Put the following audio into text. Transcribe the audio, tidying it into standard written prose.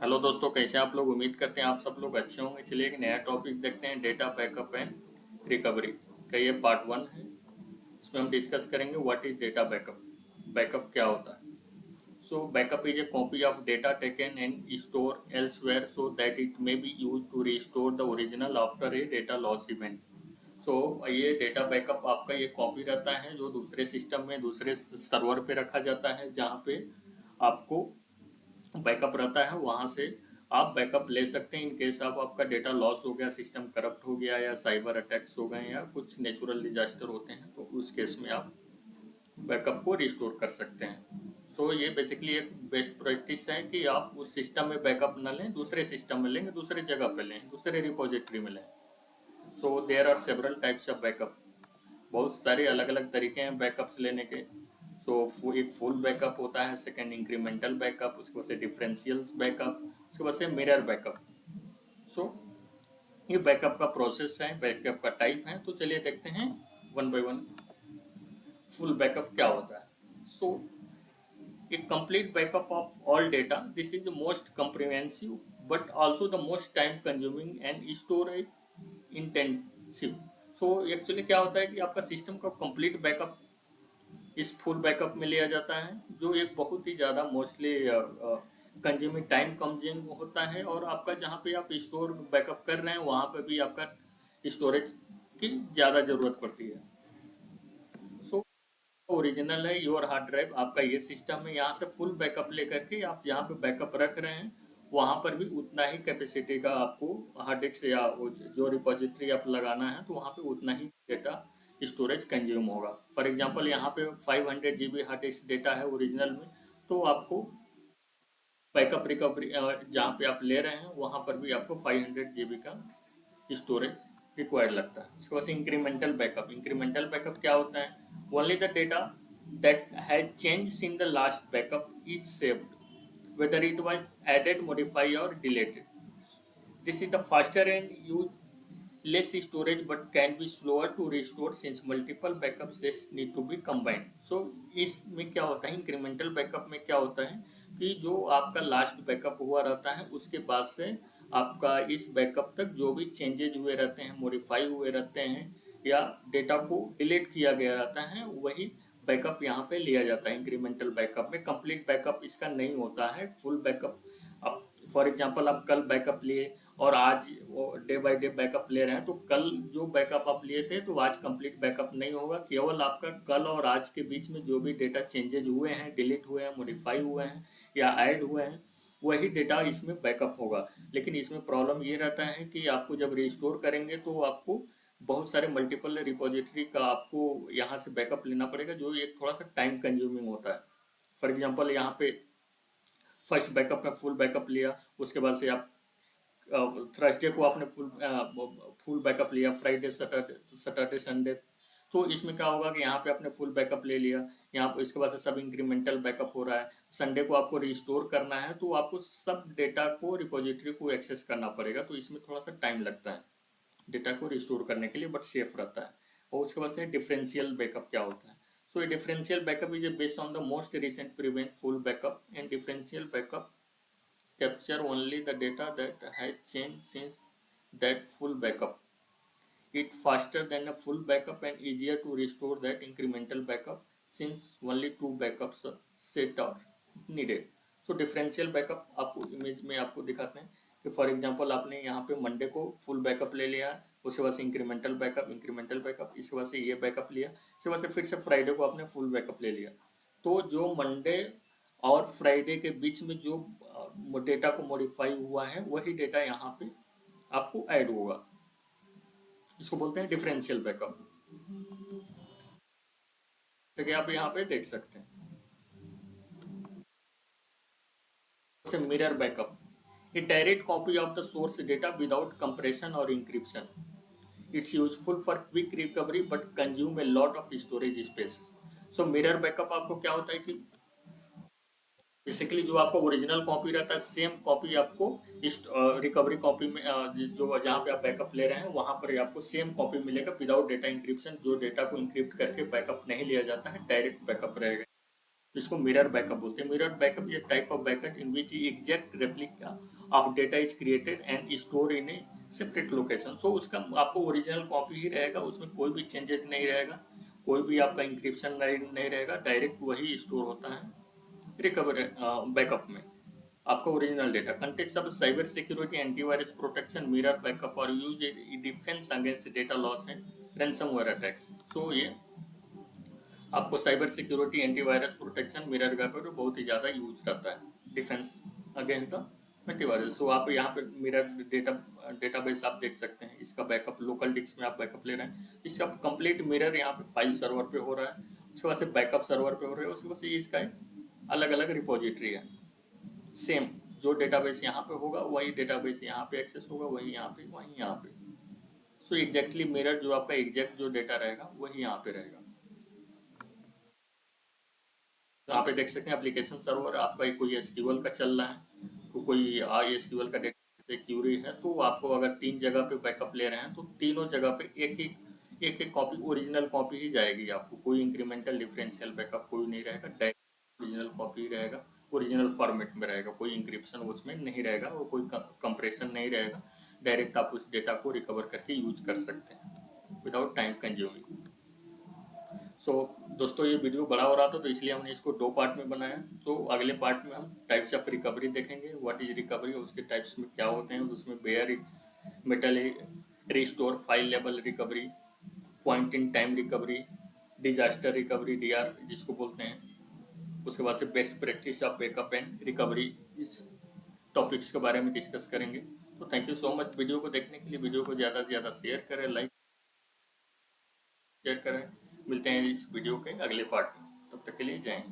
Hello दोस्तों, कैसे हैं आप लोग। उम्मीद करते हैं आप सब लोग अच्छे होंगे। चलिए एक नया टॉपिक देखते हैं, डेटा बैकअप एंड रिकवरी का। ये पार्ट 1 है। इसमें हम डिस्कस करेंगे what is data backup. Backup क्या होता है। So backup is a copy of data taken and store elsewhere so that it may be use to restore the original after a data loss event. So ये data backup आपका ये copy रहता है जो दूसरे सिस्टम में दूसरे server पे रखा जाता है, जहाँ पे आपको बैकअप रहता है। वहाँ से आप बैकअप ले सकते हैं इन केस आप आपका डेटा लॉस हो गया, सिस्टम करप्ट हो गया, या साइबर अटैक्स हो गए, या कुछ नेचुरल डिजास्टर होते हैं, तो उस केस में आप बैकअप को रिस्टोर कर सकते हैं। सो ये बेसिकली एक बेस्ट प्रैक्टिस है कि आप उस सिस्टम में बैकअप ना लें, दूसरे सिस्टम में लेंगे, दूसरे जगह पे लें, दूसरे रिपोजिटरी में लें। So there are several types of backup. बहुत सारे अलग अलग तरीके हैं बैकअप्स लेने के। एक फुल बैकअप होता है, सेकंड इंक्रीमेंटल बैकअप, उसके बाद से डिफरेंशियल बैकअप, उसके बाद से मिरर बैकअप। सो ये बैकअप का प्रोसेस है, बैकअप का टाइप है। तो चलिए देखते हैं one by one. Full backup क्या होता है। सो a complete backup of all data. This is the most comprehensive but also the most time consuming and storage intensive. So actually क्या होता है कि आपका सिस्टम का कंप्लीट बैकअप इस फुल बैकअप में लिया जाता है, जो एक बहुत ही ज़्यादा मोस्टली कंज्यूमिंग टाइम कंज्यूमिंग होता है। और आपका जहाँ पे आप स्टोर बैकअप कर रहे हैं वहाँ पे भी आपका स्टोरेज की ज़्यादा ज़रूरत पड़ती है। सो ओरिजिनल है योर हार्ड ड्राइव, आपका ये सिस्टम है। यहाँ से फुल बैकअप लेकर के आप जहाँ पे बैकअप रख रहे हैं वहाँ पर भी उतना ही कैपेसिटी का आपको हार्ड डिस्क या जो रिपोजिटरी आप लगाना है, तो वहाँ पे उतना ही डेटा स्टोरेज कंज्यूम होगा। फॉर एग्जांपल यहाँ पे 500 GB हार्ड डिस्क डेटा है ओरिजिनल में, तो आपको बैकअप रिकवरी जहाँ पे आप ले रहे हैं वहाँ पर भी आपको 500 GB का स्टोरेज रिक्वायर्ड लगता है। उसके बाद इंक्रीमेंटल बैकअप। इंक्रीमेंटल बैकअप क्या होता है। Only the data that has change in the last backup is saved whether it was added modify और deleted. This is the faster and use less storage but can be slower to restore since multiple backup sets need to be combined. So इसमें क्या होता है, incremental backup में क्या होता है कि जो आपका लास्ट बैकअप हुआ रहता है उसके बाद से आपका इस बैकअप तक जो भी चेंजेज हुए रहते हैं, मॉडिफाई हुए रहते हैं, या डेटा को डिलीट किया गया रहता है, वही बैकअप यहाँ पे लिया जाता है। इंक्रीमेंटल बैकअप में कंप्लीट बैकअप इसका नहीं होता है। फुल बैकअप अब फॉर एग्जांपल आप कल बैकअप लिए और आज वो डे बाय डे बैकअप ले रहे हैं, तो कल जो बैकअप आप लिए थे तो आज कंप्लीट बैकअप नहीं होगा। केवल आपका कल और आज के बीच में जो भी डेटा चेंजेज हुए हैं, डिलीट हुए हैं, मॉडिफाई हुए हैं या ऐड हुए हैं, वही डेटा इसमें बैकअप होगा। लेकिन इसमें प्रॉब्लम ये रहता है कि आपको जब रिस्टोर करेंगे तो आपको बहुत सारे मल्टीपल रिपोजिटरी का आपको यहाँ से बैकअप लेना पड़ेगा, जो एक थोड़ा सा टाइम कंज्यूमिंग होता है। फॉर एग्जाम्पल यहाँ पे फर्स्ट बैकअप में फुल बैकअप लिया, उसके बाद से आप थर्सडे को आपने फुल बैकअप लिया, फ्राइडे सैटरडे संडे, तो इसमें क्या होगा कि यहाँ पे आपने फुल बैकअप ले लिया, यहाँ पे इसके बाद से सब इंक्रीमेंटल बैकअप हो रहा है। संडे को आपको रिस्टोर करना है तो आपको सब डेटा को रिपोजिटरी को एक्सेस करना पड़ेगा, तो इसमें थोड़ा सा टाइम लगता है डेटा को रिस्टोर करने के लिए, बट सेफ रहता है। और उसके बाद से डिफरेंशियल बैकअप क्या होता है। सो ये differential backup is based on the most recent prevent full backup and differential backup capture only the data that has changed since that full backup. It faster than a full backup and easier to restore that incremental backup since only two backups set are needed. So differential backup आपको image में आपको दिखाते हैं कि for example आपने यहाँ पे Monday को फुल बैकअप ले लिया, उसके बाद से इंक्रीमेंटल बैकअप, इसके बाद से ये बैकअप लिया, इसके बाद से फिर से फ्राइडे को आपने फुल बैकअप ले लिया। तो जो मंडे और फ्राइडे के बीच में जो डेटा को मॉडिफाई हुआ है वही डेटा यहाँ पे आपको ऐड होगा। इसको बोलते हैं डिफरेंशियल बैकअप, जैसे कि आप यहाँ पे देख सकते हैं। जैसे mirror backup, a direct copy of the source data without compression और encryption. It's useful for quick recovery but consume a lot of storage spaces. So mirror backup आपको क्या होता है कि बेसिकली जो आपका ओरिजिनल कॉपी रहता है सेम कॉपी आपको इस रिकवरी कॉपी में जो जहाँ पे आप बैकअप ले रहे हैं वहाँ पर आपको सेम कॉपी मिलेगा विदाउट डेटा इंक्रिप्शन। जो डेटा को इंक्रिप्ट करके बैकअप नहीं लिया जाता है, डायरेक्ट बैकअप रहेगा। जिसको मिरर बैकअप बोलते हैं। Mirror backup is type of backup in which exact replica of data is created and store in a separate location. So उसका आपको ओरिजिनल कॉपी ही रहेगा, उसमें कोई भी चेंजेस नहीं रहेगा, कोई भी आपका इंक्रिप्शन नहीं रहेगा, डायरेक्ट वही स्टोर होता है रिकवर बैकअप में आपका original data. Context of cyber security, antivirus protection, mirror backup और use defence against data loss and ransomware attacks. So ये आपको cyber security, antivirus protection, mirror backup बहुत ही ज़्यादा यूज करता है defence against the antivirus. So आप यहाँ पे मिरर डेटाबेस आप देख सकते हैं, इसका बैकअप लोकल डिस्क में आप बैकअप ले रहे हैं, इसका कंप्लीट मिरर यहाँ पे फाइल सर्वर पे हो रहा है, उसके बाद से बैकअप सर्वर पे हो रहा है, उसके बाद से इसका अलग अलग रिपोजिटरी है। सेम जो डेटाबेस यहाँ पे होगा वही डेटाबेस यहाँ पे एक्सेस होगा, वही यहाँ पे, वही यहाँ पे। सो एग्जैक्टली मिरर जो आपका एग्जैक्ट जो डेटा रहेगा वही यहाँ पे रहेगा। तो यहाँ पे देख सकते हैं एप्लीकेशन सर्वर आपका कोई एसक्यूएल का चल रहा है, तो कोई एसक्यूएल का डेटा से क्यूरी है, तो आपको अगर 3 जगह पे बैकअप ले रहे हैं तो तीनों जगह पे एक कॉपी ओरिजिनल कॉपी ही जाएगी आपको, कोई इंक्रीमेंटल डिफरेंशियल बैकअप कोई नहीं रहेगा, डायरेक्ट ओरिजिनल कॉपी रहेगा, ओरिजिनल फॉर्मेट में रहेगा, कोई इंक्रिप्शन उसमें नहीं रहेगा और कोई कंप्रेशन नहीं रहेगा, डायरेक्ट आप उस डेटा को रिकवर करके यूज कर सकते हैं विदाउट टाइम कंज्यूमिंग। सो दोस्तों ये वीडियो बड़ा हो रहा था तो इसलिए हमने इसको 2 पार्ट में बनाया। तो अगले पार्ट में हम टाइप्स ऑफ रिकवरी देखेंगे, व्हाट इज रिकवरी, उसके टाइप्स में क्या होते हैं, उसमें bare metal restore, file level recovery, point in time recovery, disaster recovery DR जिसको बोलते हैं, उसके बाद से best practice of backup and recovery, इस टॉपिक्स के बारे में डिस्कस करेंगे। तो thank you so much video को देखने के लिए। वीडियो को ज़्यादा से ज़्यादा शेयर करें, लाइक शेयर करें। मिलते हैं इस वीडियो के अगले पार्ट में, तब तक के लिए जय हिंद।